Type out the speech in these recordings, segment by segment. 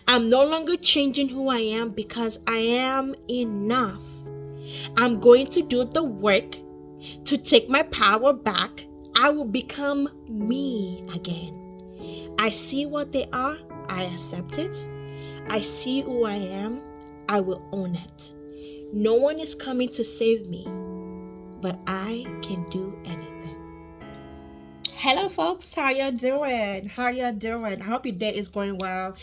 I'm no longer changing who I am because I am enough. I'm going to do the work to take my power back. I will become me again. I see what they are. I accept it. I see who I am. I will own it. No one is coming to save me, but I can do anything. Hello folks, how you doing? I hope your day is going well.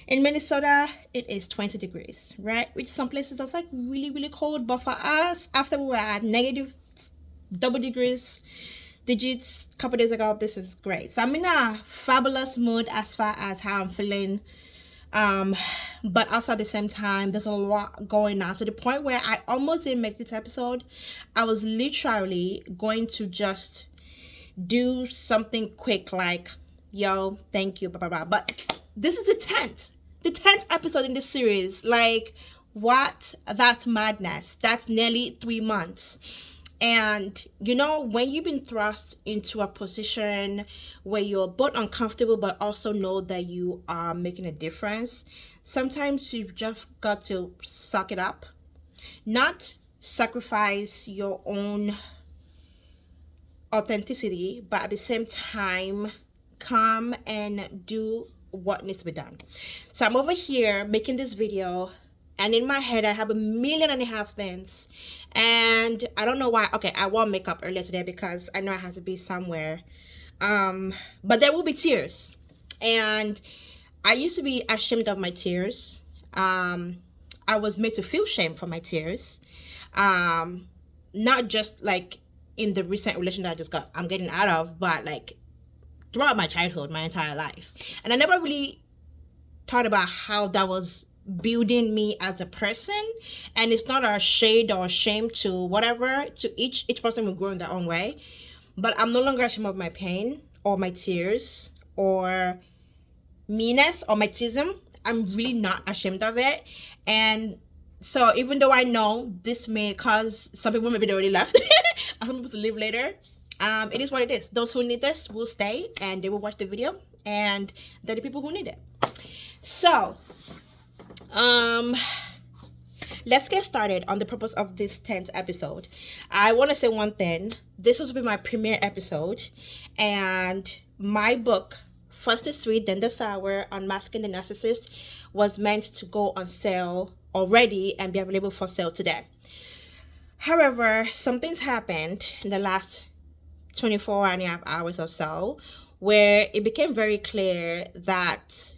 In Minnesota, it is 20 degrees, right? Which some places that's like really cold, but for us, after we were at negative double digits a couple days ago, this is great. So I'm in a fabulous mood as far as how I'm feeling. But also at the same time, there's a lot going on to the point where I almost didn't make this episode. I was literally going to just do something quick like, yo, thank you, blah blah blah. But this is the 10th episode in this series. Like, what? That's madness. That's nearly 3 months. And you know, when you've been thrust into a position where you're both uncomfortable but also know that you are making a difference, sometimes you've just got to suck it up, not sacrifice your own authenticity, but at the same time come and do what needs to be done. So I'm over here making this video, and in my head I have 1.5 million things, and I don't know why. Okay, I wore makeup earlier today because I know I have to be somewhere, but there will be tears, and I used to be ashamed of my tears. I was made to feel shame for my tears, not just like in the recent relationship I'm getting out of, but like throughout my childhood, my entire life. And I never really thought about how that was building me as a person. And it's not a shade or shame to whatever, to each person will grow in their own way. But I'm no longer ashamed of my pain or my tears or meanness or my tism. I'm really not ashamed of it. And so even though I know this may cause some people, maybe they already left, some people to leave later, it is what it is. Those who need this will stay and they will watch the video, and they're the people who need it. So let's get started on the purpose of this 10th episode. I want to say one thing. This will be my premiere episode, and my book, First is Sweet, Then the Sour, Unmasking the Narcissist, was meant to go on sale already and be available for sale today. However, something's happened in the last 24.5 hours or so where it became very clear that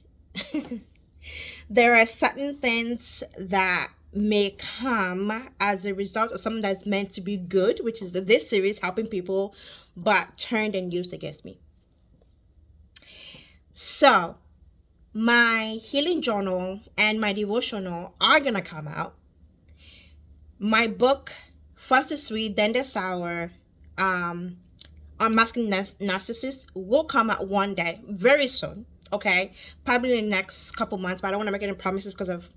there are certain things that may come as a result of something that's meant to be good, which is this series helping people, but turned and used against me. So my healing journal and my devotional are gonna come out. My book, First is Sweet, Then the Sour, Unmasking Narcissist, will come out one day, very soon. Okay, probably in the next couple months, but I don't want to make any promises because of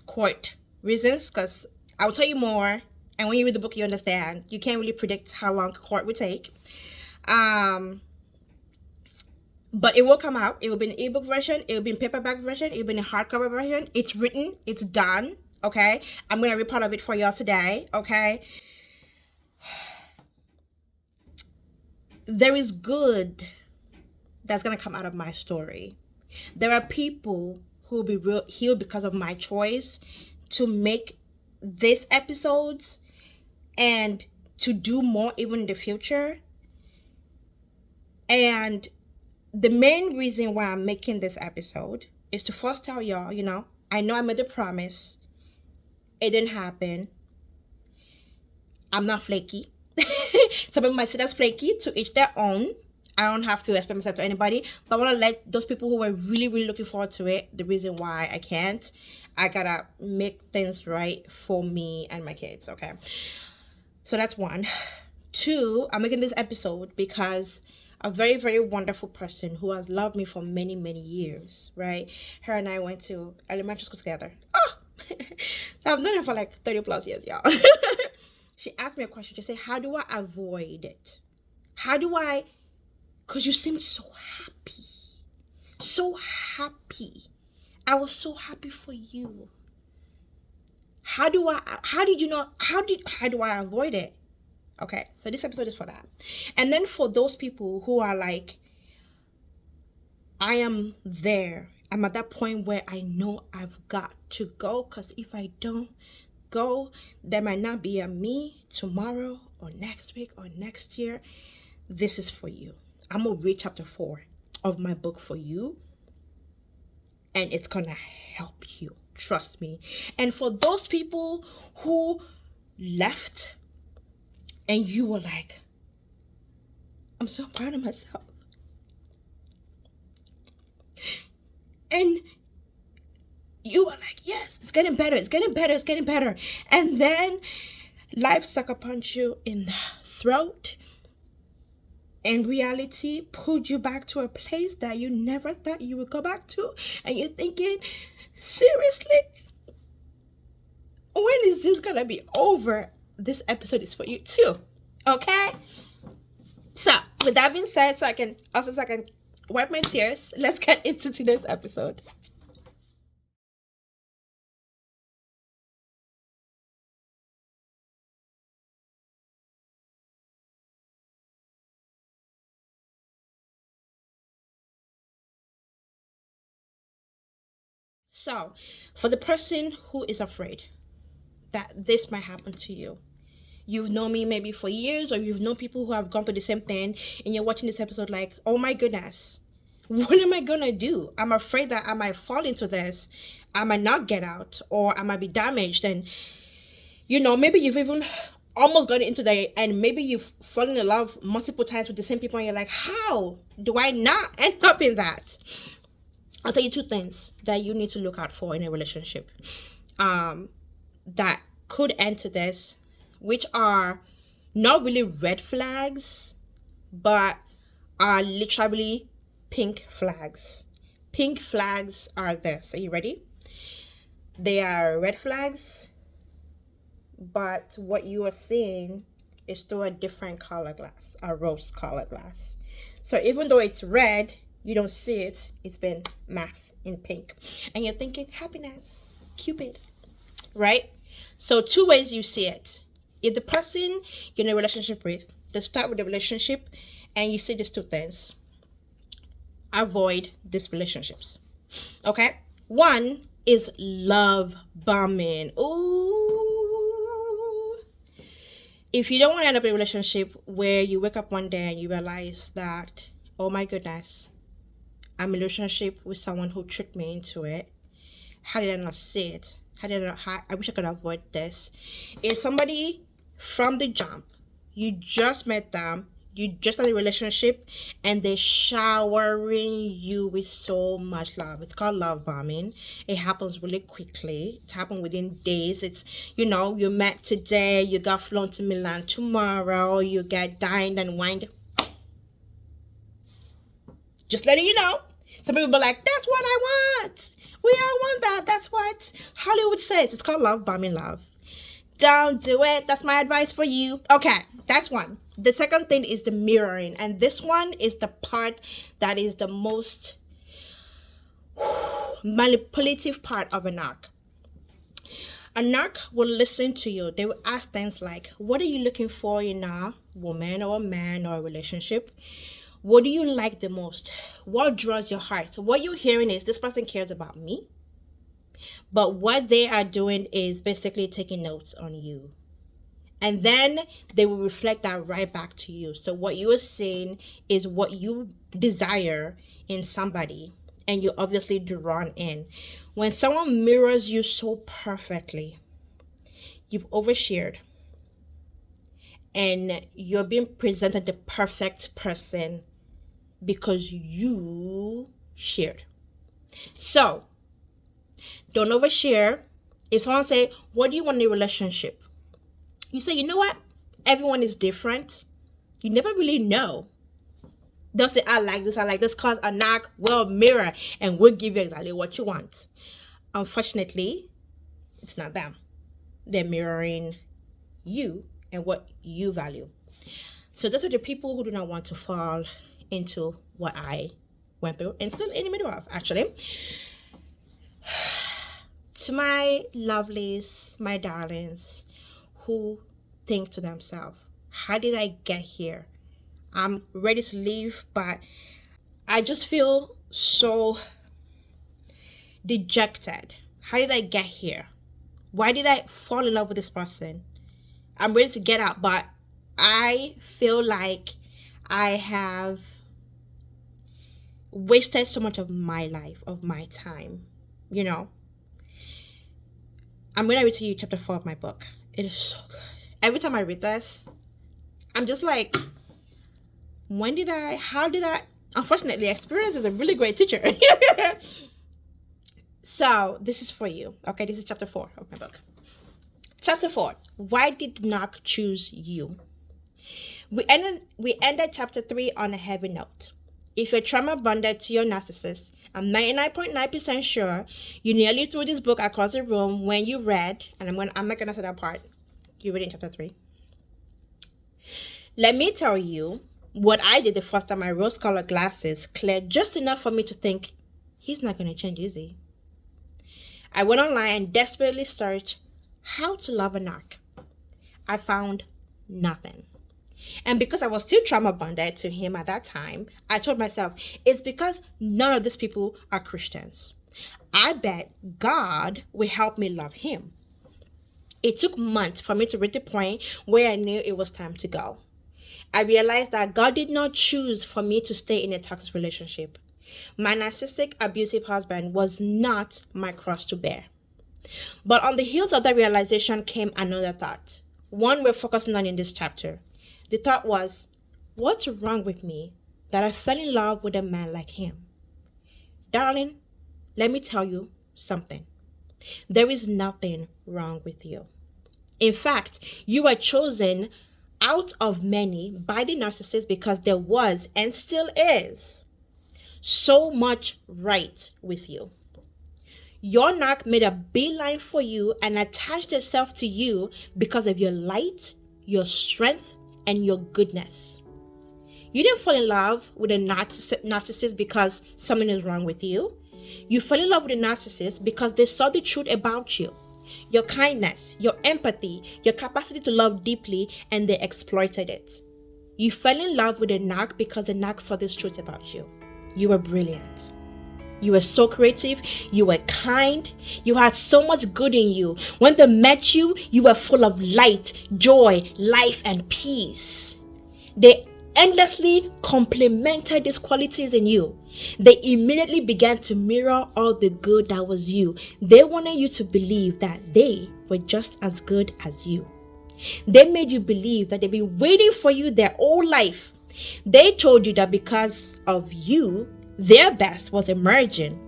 court reasons, because I'll tell you more, and when you read the book you understand. You can't really predict how long court will take. But it will come out. It will be an ebook version, it will be in paperback version, it will be in a hardcover version. It's written, it's done. Okay, I'm gonna read part of it for y'all today. Okay, there is good that's gonna come out of my story. There are people who will be healed because of my choice to make these episodes and to do more even in the future. And the main reason why I'm making this episode is to first tell y'all, you know I made a promise. It didn't happen. I'm not flaky. Some people might say that's flaky. To each their own. I don't have to explain myself to anybody, but I want to let those people who were really looking forward to it, the reason why I can't, I gotta make things right for me and my kids. Okay, so that's one. Two, I'm making this episode because a very wonderful person who has loved me for many years, right? Her and I went to elementary school together. Oh, I've known her for like 30 plus years, y'all. She asked me a question. She said, how do I avoid it? How do I, because you seemed so happy, so happy. I was so happy for you. How do I avoid it? Okay, so this episode is for that. And then for those people who are like, I am there. I'm at that point where I know I've got to go, because if I don't go, there might not be a me tomorrow or next week or next year. This is for you. I'm going to read chapter 4 of my book for you, and it's going to help you. Trust me. And for those people who left and you were like, I'm so proud of myself. And you were like, yes, it's getting better, it's getting better, it's getting better. And then life sucker punched you in the throat, and reality pulled you back to a place that you never thought you would go back to. And you're thinking, seriously? When is this gonna be over? This episode is for you too. Okay? So, with that being said, so I can wipe my tears, let's get into today's episode. So, for the person who is afraid that this might happen to you, you've known me maybe for years, or you've known people who have gone through the same thing, and you're watching this episode like, oh my goodness, what am I gonna do? I'm afraid that I might fall into this, I might not get out, or I might be damaged. And maybe you've even almost gotten into that, and maybe you've fallen in love multiple times with the same people, and you're like, how do I not end up in that? I'll tell you two things that you need to look out for in a relationship that could end to this, which are not really red flags, but are literally pink flags. Pink flags are this. Are you ready? They are red flags, but what you are seeing is through a different color glass, a rose color glass. So even though it's red, you don't see it. It's been masked in pink. And you're thinking, happiness, Cupid, right? So two ways you see it. If the person you're in a relationship with, they start with the relationship and you see these two things, avoid these relationships. Okay? One is love bombing. Ooh. If you don't want to end up in a relationship where you wake up one day and you realize that, oh my goodness, I'm in a relationship with someone who tricked me into it. How did I not see it? I wish I could avoid this. If somebody from the jump, you just met them, you just had a relationship, and they're showering you with so much love. It's called love bombing. It happens really quickly. It happened within days. It's, you met today, you got flown to Milan tomorrow, you get dined and wined. Just letting you know. Some people be like, that's what I want. We all want that. That's what Hollywood says. It's called love bombing love. Don't do it. That's my advice for you. Okay, that's one. The second thing is the mirroring. And this one is the part that is the most manipulative part of a narc. A narc will listen to you. They will ask things like, what are you looking for in a woman or a man or a relationship? What do you like the most? What draws your heart? So what you're hearing is, this person cares about me, but what they are doing is basically taking notes on you. And then they will reflect that right back to you. So what you are saying is what you desire in somebody, and you're obviously drawn in. When someone mirrors you so perfectly, you've overshared, and you're being presented the perfect person because you shared. So don't overshare. If someone say, what do you want in a relationship? You say, you know what? Everyone is different. You never really know. Don't say, I like this, cause a narc will mirror and will give you exactly what you want. Unfortunately, it's not them. They're mirroring you and what you value. So those are the people who do not want to fall into what I went through and still in the middle of, actually. To my lovelies, my darlings, who think to themselves, how did I get here? I'm ready to leave, but I just feel so dejected. How did I get here? Why did I fall in love with this person? I'm ready to get out, but I feel like I have wasted so much of my life, of my time. You know, I'm going to read to you chapter 4 of my book. It is so good. Every time I read this, I'm just like, how did I? Unfortunately, experience is a really great teacher. So this is for you. Okay, this is chapter 4 of my book. Chapter 4. Why did Narc choose you? We ended chapter 3 on a heavy note. If you're trauma bonded to your narcissist, I'm 99.9% sure you nearly threw this book across the room when you read, and I'm not gonna say that part. You read in chapter 3. Let me tell you what I did the first time my rose-colored glasses cleared just enough for me to think, he's not gonna change, is he? I went online and desperately searched how to love a narc. I found nothing. And because I was still trauma bonded to him at that time, I told myself, it's because none of these people are Christians. I bet God will help me love him. It took months for me to reach the point where I knew it was time to go. I realized that God did not choose for me to stay in a toxic relationship. My narcissistic, abusive husband was not my cross to bear. But on the heels of that realization came another thought. One we're focusing on in this chapter. The thought was, what's wrong with me that I fell in love with a man like him? Darling, let me tell you something. There is nothing wrong with you. In fact, you were chosen out of many by the narcissist because there was and still is so much right with you. Your narc made a beeline for you and attached itself to you because of your light, your strength, and your goodness. You didn't fall in love with a narcissist because something is wrong with you. You fell in love with a narcissist because they saw the truth about you, your kindness, your empathy, your capacity to love deeply, and they exploited it. You fell in love with a narc because the narc saw this truth about you. You were brilliant. You were so creative. You were kind. You had so much good in you. When they met you, you were full of light, joy, life, and peace. They endlessly complimented these qualities in you. They immediately began to mirror all the good that was you. They wanted you to believe that they were just as good as you. They made you believe that they've been waiting for you their whole life. They told you that because of you, their best was emerging,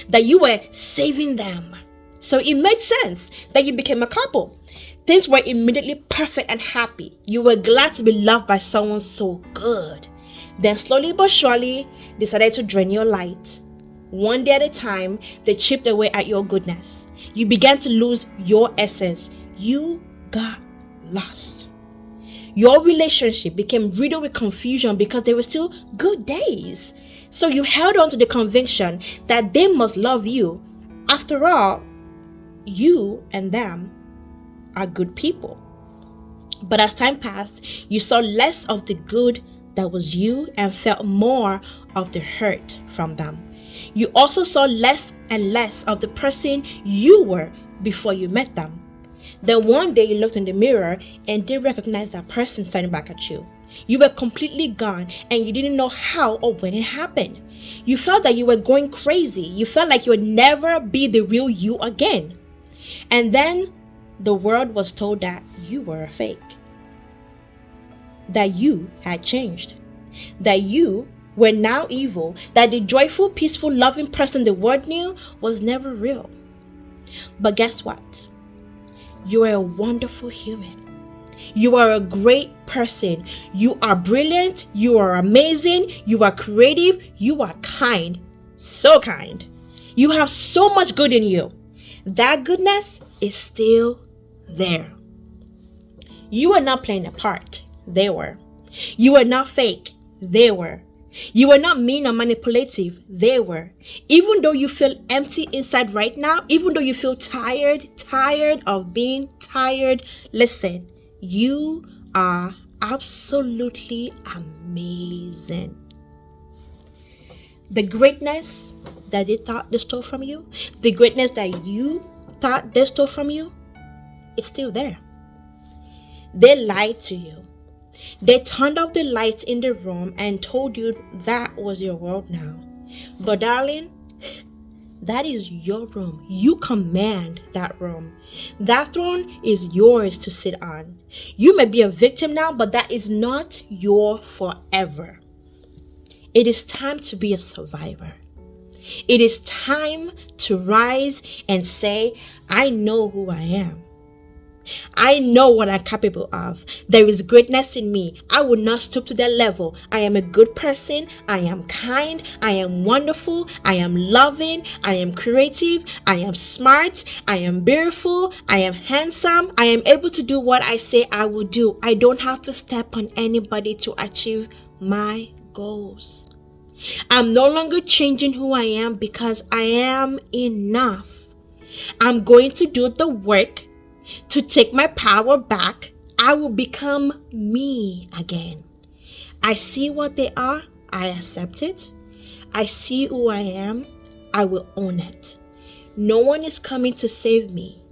that you were saving them. So it made sense that you became a couple. Things were immediately perfect and happy. You were glad to be loved by someone so good. Then slowly but surely, they started to drain your light. One day at a time, they chipped away at your goodness. You began to lose your essence. You got lost. Your relationship became riddled with confusion because there were still good days. So you held on to the conviction that they must love you. After all, you and them are good people. But as time passed, you saw less of the good that was you and felt more of the hurt from them. You also saw less and less of the person you were before you met them. Then one day you looked in the mirror and didn't recognize that person staring back at you. You were completely gone and you didn't know how or when it happened. You felt that you were going crazy. You felt like you would never be the real you again. And then the world was told that you were a fake. That you had changed. That you were now evil. That the joyful, peaceful, loving person the world knew was never real. But guess what? You are a wonderful human. You are a great person. You are brilliant. You are amazing. You are creative. You are kind. So kind. You have so much good in you. That goodness is still there. You are not playing a part. They were. You are not fake. They were. You were not mean or manipulative. They were. Even though you feel empty inside right now, even though you feel tired of being tired, listen, you are absolutely amazing. The greatness that they thought they stole from you, the greatness that you thought they stole from you, it's still there. They lied to you. They turned off the lights in the room and told you that was your world now. But darling, that is your room. You command that room. That throne is yours to sit on. You may be a victim now, but that is not your forever. It is time to be a survivor. It is time to rise and say, I know who I am. I know what I'm capable of. There is greatness in me. I will not stoop to that level. I am a good person. I am kind. I am wonderful. I am loving. I am creative. I am smart. I am beautiful. I am handsome. I am able to do what I say I will do. I don't have to step on anybody to achieve my goals. I'm no longer changing who I am because I am enough. I'm going to do the work to take my power back. I will become me again. I see what they are. I accept it. I see who I am. I will own it. No one is coming to save me,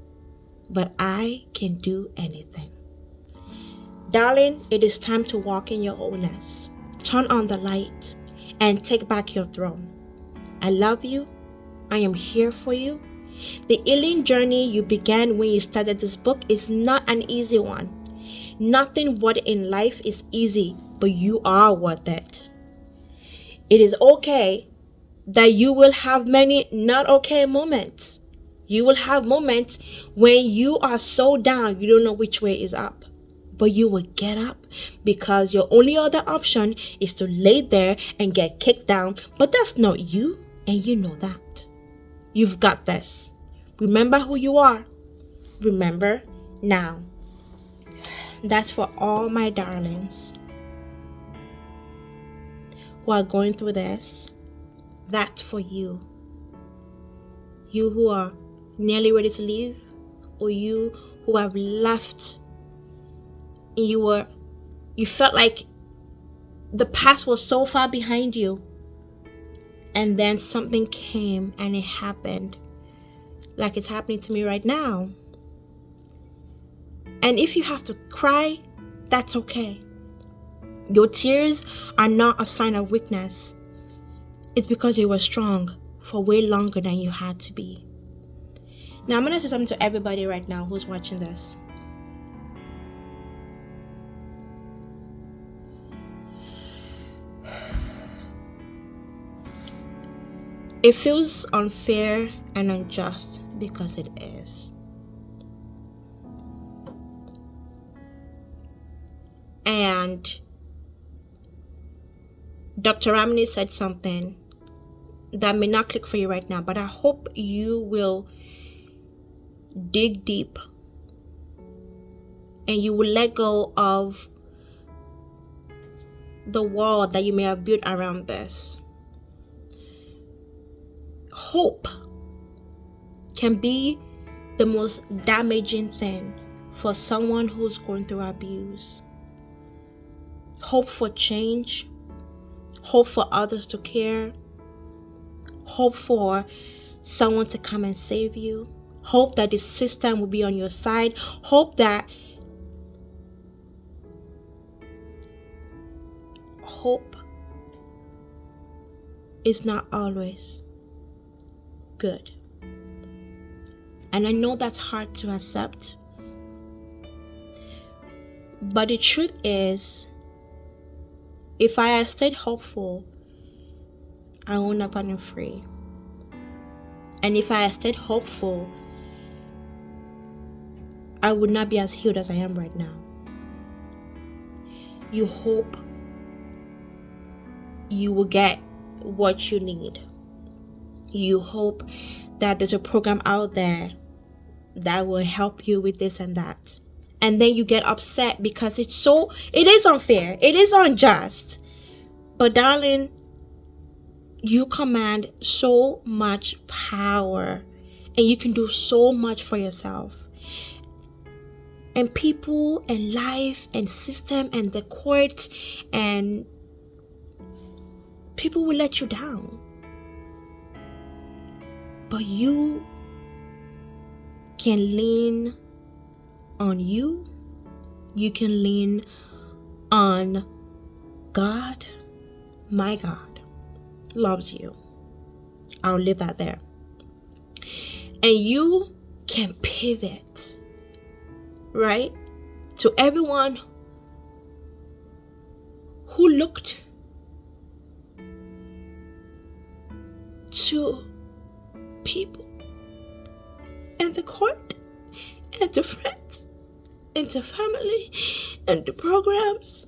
but I can do anything. Darling, it is time to walk in your wholeness. Turn on the light and take back your throne. I love you. I am here for you. The healing journey you began when you started this book is not an easy one. Nothing worth in life is easy, but you are worth it. It is okay that you will have many not okay moments. You will have moments when you are so down you don't know which way is up. But you will get up because your only other option is to lay there and get kicked down. But that's not you, and you know that. You've got this. Remember who you are. Remember now. That's for all my darlings who are going through this. That's for you. You who are nearly ready to leave, or you who have left and you felt like the past was so far behind you, and then something came and it happened, like it's happening to me right now. And if you have to cry, that's okay. Your tears are not a sign of weakness. It's because you were strong for way longer than you had to be. Now I'm going to say something to everybody right now who's watching this. It feels unfair and unjust because it is. And Dr. Ramani said something that may not click for you right now, but I hope you will dig deep and you will let go of the wall that you may have built around this. Hope can be the most damaging thing for someone who's going through abuse. Hope for change, hope for others to care, hope for someone to come and save you, hope that the system will be on your side, hope that hope is not always good. And I know that's hard to accept, but the truth is, if I had stayed hopeful, I would not have gotten free. And if I had stayed hopeful, I would not be as healed as I am right now. You hope you will get what you need. You hope that there's a program out there that will help you with this and that. And then you get upset because it is unfair. It is unjust. But darling, you command so much power and you can do so much for yourself. And people and life and system and the courts and people will let you down. But you can lean on you. You can lean on God. My God loves you. I'll leave that there. And you can pivot, right? To everyone who looked to people and the court and to friends and to family and to programs,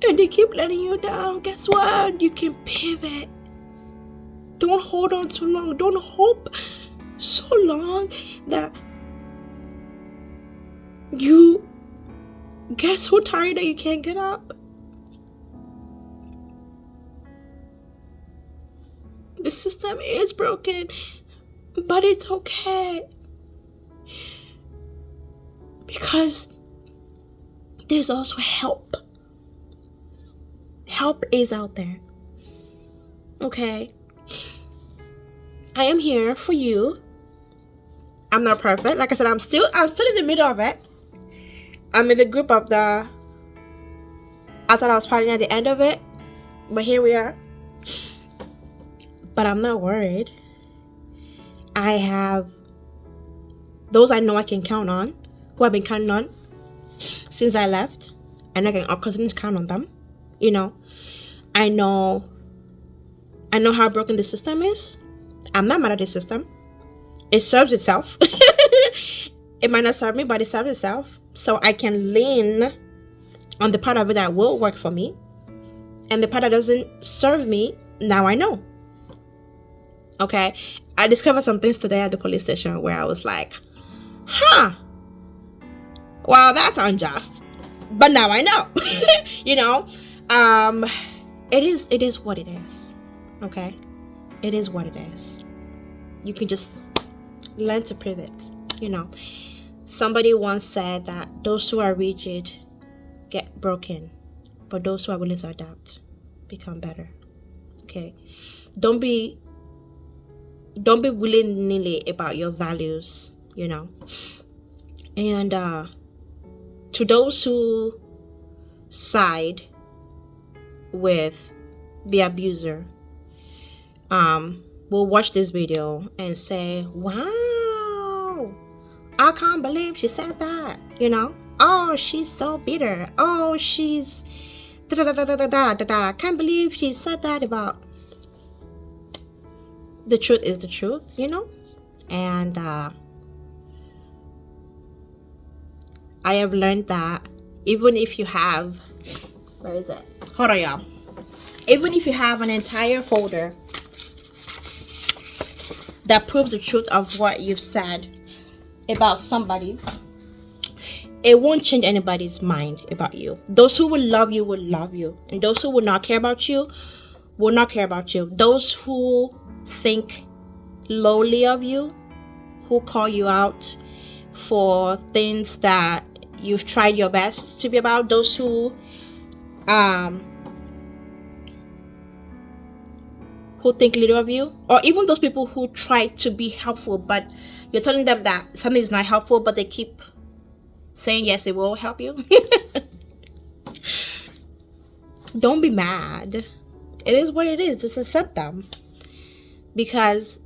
and they keep letting you down. Guess what? You can pivot. Don't hold on too long. Don't hope so long that you get so tired that you can't get up. The system is broken, but it's okay. Because there's also help. Help is out there. Okay? I am here for you. I'm not perfect. Like I said, I'm still in the middle of it. I'm in the group of I thought I was partying at the end of it, but here we are. But I'm not worried. I have those I know I can count on, who I've been counting on since I left, and I'll continue to count on them. You know, I know how broken the system is. I'm not mad at the system. It serves itself. It might not serve me, but it serves itself. So I can lean on the part of it that will work for me. And the part that doesn't serve me, now I know. Okay? I discovered some things today at the police station where I was like, well, that's unjust. But now I know. You know? It is what it is. Okay? It is what it is. You can just learn to pivot. You know, somebody once said that those who are rigid get broken, but those who are willing to adapt become better. Okay? Don't be willy-nilly about your values, you know. And to those who side with the abuser, will watch this video and say, wow, I can't believe she said that, you know. Oh, she's so bitter. Oh, she's da-da-da-da-da-da-da. Can't believe she said that about. The truth is the truth, you know. And I have learned that even if you have, where is it? Hold on, y'all. Even if you have an entire folder that proves the truth of what you've said about somebody, it won't change anybody's mind about you. Those who will love you will love you, and those who will not care about you will not care about you. Those who think lowly of you, who call you out for things that you've tried your best to be about, those who think little of you, or even those people who try to be helpful, but you're telling them that something is not helpful, but they keep saying yes, it will help you. Don't be mad. It is what it is. Just accept them, because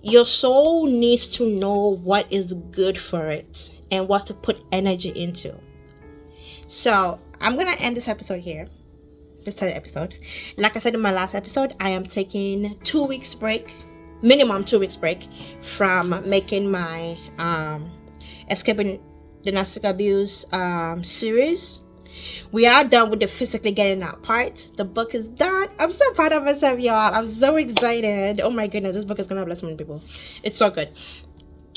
your soul needs to know what is good for it and what to put energy into. So I'm gonna end this episode here. This episode, like I said in my last episode, I am taking 2 weeks break, minimum 2 weeks break from making my escaping the narcissistic abuse series. We are done with the physically getting that part. The book is done. I'm so proud of myself, y'all. I'm so excited. Oh my goodness, this book is gonna bless many people. It's so good.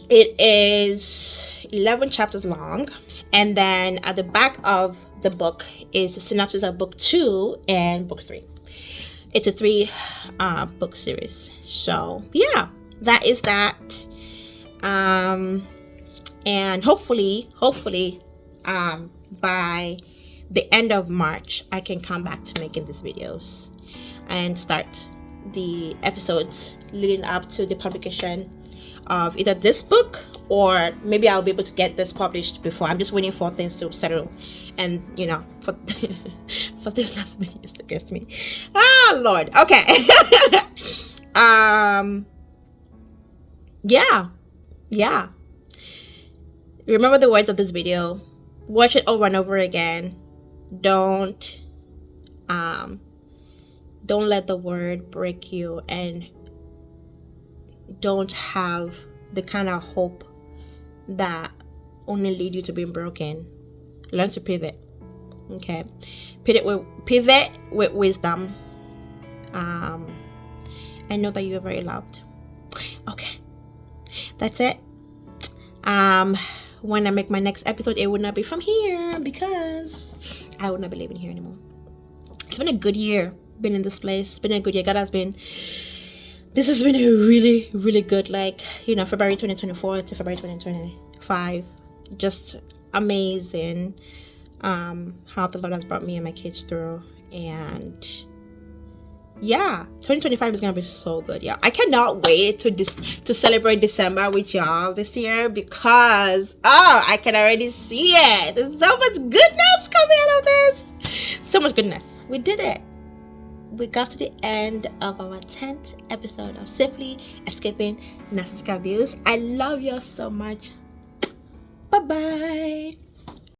It is 11 chapters long, and then at the back of the book is a synopsis of book 2 and book 3. It's a 3 book series. So yeah, that is that. And hopefully by the end of March I can come back to making these videos and start the episodes leading up to the publication of either this book, or maybe I'll be able to get this published before. I'm just waiting for things to settle, and for for this last minute used against me. Lord. Okay. Yeah. Remember the words of this video. Watch it over and over again. Don't let the word break you, and don't have the kind of hope that only lead you to being broken. Learn to pivot. Okay, pivot with wisdom. I know that you are very loved. Okay, that's it. When I make my next episode, it would not be from here because I would not be living here anymore. It's been a good year being in this place. It's been a good year. This has been a really, really good, February 2024 to February 2025. Just amazing how the Lord has brought me and my kids through. And yeah, 2025 is gonna be so good, y'all. I cannot wait to celebrate December with y'all this year, because I can already see it. There's so much goodness coming out of this. So much goodness. We did it. We got to the end of our 10th episode of Safely Escaping Narcissistic Abuse. I love y'all so much. Bye-bye.